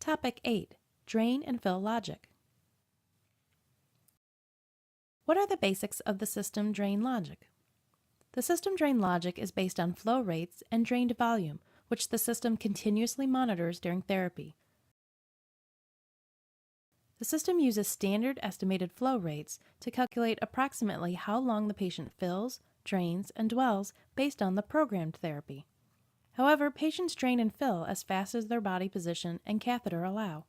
Topic 8. Drain and fill logic. What are the basics of the system drain logic? The system drain logic is based on flow rates and drained volume, which the system continuously monitors during therapy. The system uses standard estimated flow rates to calculate approximately how long the patient fills, drains, and dwells based on the programmed therapy. However, patients drain and fill as fast as their body position and catheter allow.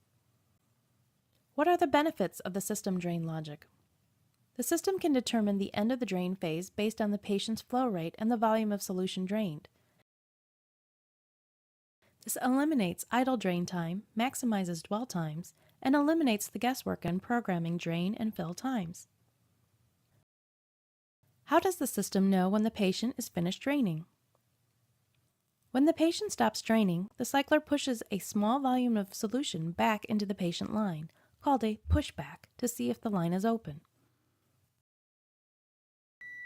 What are the benefits of the system drain logic? The system can determine the end of the drain phase based on the patient's flow rate and the volume of solution drained. This eliminates idle drain time, maximizes dwell times, and eliminates the guesswork in programming drain and fill times. How does the system know when the patient is finished draining? When the patient stops draining, the cycler pushes a small volume of solution back into the patient line, called a pushback, to see if the line is open.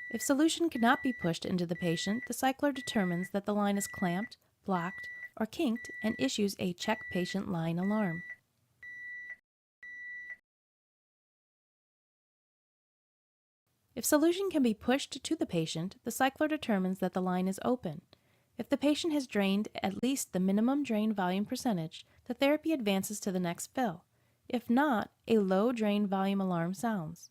If solution cannot be pushed into the patient, the cycler determines that the line is clamped, blocked, or kinked and issues a check patient line alarm. If solution can be pushed to the patient, the cycler determines that the line is open. If the patient has drained at least the minimum drain volume percentage, the therapy advances to the next fill. If not, a low drain volume alarm sounds.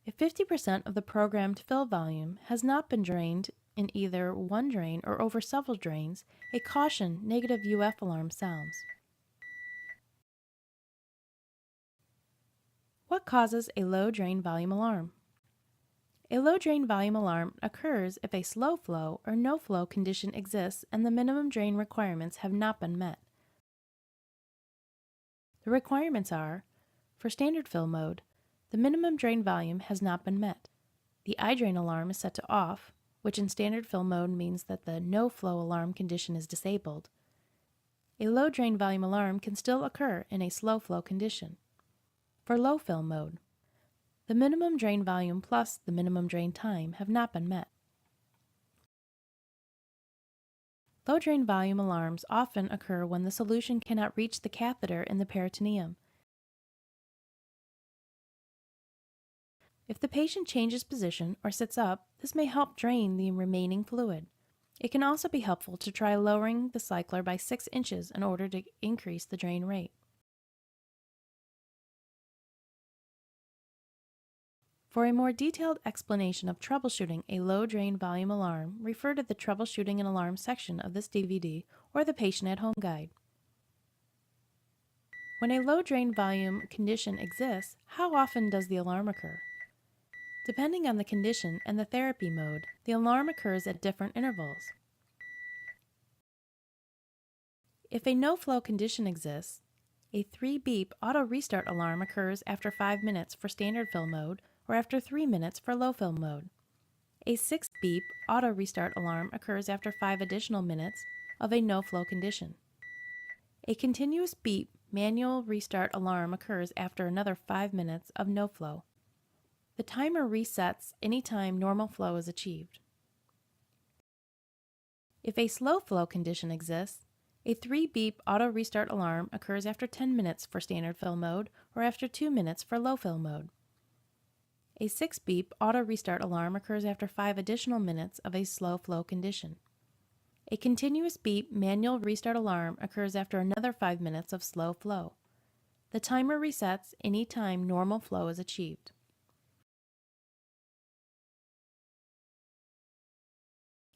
If 50% of the programmed fill volume has not been drained in either one drain or over several drains, a caution negative UF alarm sounds. What causes a low drain volume alarm? A low drain volume alarm occurs if a slow flow or no flow condition exists and the minimum drain requirements have not been met. The requirements are, for standard fill mode, the minimum drain volume has not been met. The iDrain alarm is set to off, which in standard fill mode means that the no flow alarm condition is disabled. A low drain volume alarm can still occur in a slow flow condition. For low fill mode, the minimum drain volume plus the minimum drain time have not been met. Low drain volume alarms often occur when the solution cannot reach the catheter in the peritoneum. If the patient changes position or sits up, this may help drain the remaining fluid. It can also be helpful to try lowering the cycler by 6 inches in order to increase the drain rate. For a more detailed explanation of troubleshooting a low drain volume alarm, refer to the Troubleshooting an Alarm section of this DVD or the Patient at Home Guide. When a low drain volume condition exists, how often does the alarm occur? Depending on the condition and the therapy mode, the alarm occurs at different intervals. If a no-flow condition exists, a 3-beep auto-restart alarm occurs after 5 minutes for standard fill mode or after 3 minutes for low fill mode. A 6-beep auto-restart alarm occurs after 5 additional minutes of a no-flow condition. A continuous beep manual restart alarm occurs after another 5 minutes of no flow. The timer resets anytime normal flow is achieved. If a slow flow condition exists, a 3-beep auto-restart alarm occurs after 10 minutes for standard fill mode or after 2 minutes for low fill mode. A 6-beep auto-restart alarm occurs after 5 additional minutes of a slow flow condition. A continuous beep manual restart alarm occurs after another 5 minutes of slow flow. The timer resets any time normal flow is achieved.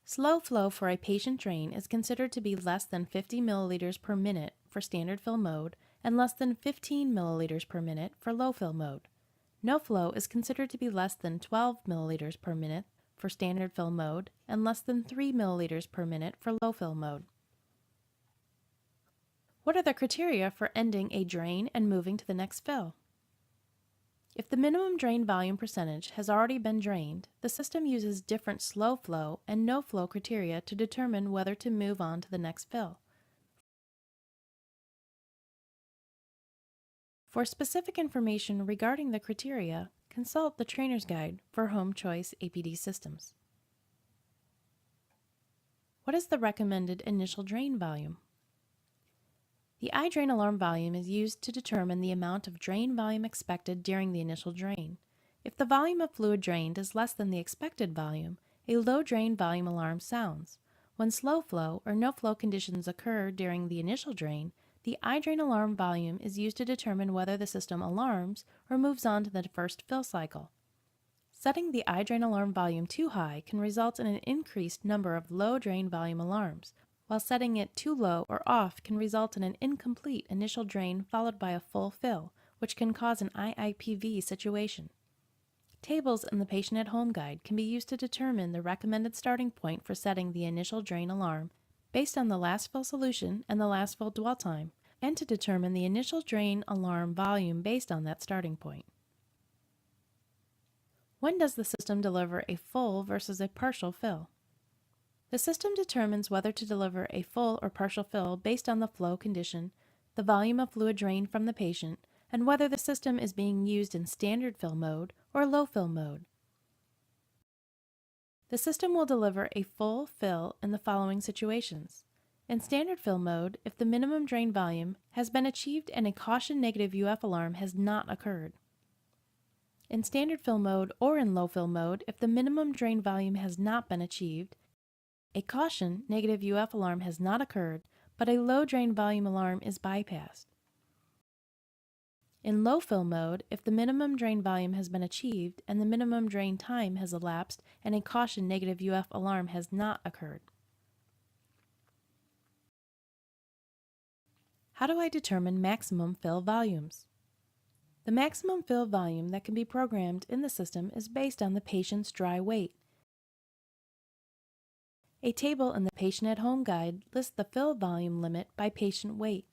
Slow flow for a patient drain is considered to be less than 50 milliliters per minute for standard fill mode and less than 15 milliliters per minute for low fill mode. No flow is considered to be less than 12 milliliters per minute for standard fill mode and less than 3 milliliters per minute for low fill mode. What are the criteria for ending a drain and moving to the next fill? If the minimum drain volume percentage has already been drained, the system uses different slow flow and no flow criteria to determine whether to move on to the next fill. For specific information regarding the criteria, consult the Trainer's Guide for Home Choice APD systems. What is the recommended initial drain volume? The iDrain alarm volume is used to determine the amount of drain volume expected during the initial drain. If the volume of fluid drained is less than the expected volume, a low drain volume alarm sounds. When slow flow or no flow conditions occur during the initial drain, the iDrain alarm volume is used to determine whether the system alarms or moves on to the first fill cycle. Setting the iDrain alarm volume too high can result in an increased number of low drain volume alarms, while setting it too low or off can result in an incomplete initial drain followed by a full fill, which can cause an IIPV situation. Tables in the Patient at Home Guide can be used to determine the recommended starting point for setting the initial drain alarm based on the last fill solution and the last fill dwell time, and to determine the initial drain alarm volume based on that starting point. When does the system deliver a full versus a partial fill? The system determines whether to deliver a full or partial fill based on the flow condition, the volume of fluid drained from the patient, and whether the system is being used in standard fill mode or low fill mode. The system will deliver a full fill in the following situations. In standard fill mode, if the minimum drain volume has been achieved and a caution negative UF alarm has not occurred. In standard fill mode or in low fill mode, if the minimum drain volume has not been achieved, a caution negative UF alarm has not occurred, but a low drain volume alarm is bypassed. In low fill mode, if the minimum drain volume has been achieved and the minimum drain time has elapsed and a caution negative UF alarm has not occurred. How do I determine maximum fill volumes? The maximum fill volume that can be programmed in the system is based on the patient's dry weight. A table in the Patient at Home Guide lists the fill volume limit by patient weight.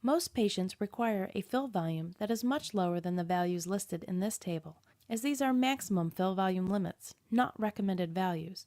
Most patients require a fill volume that is much lower than the values listed in this table, as these are maximum fill volume limits, not recommended values.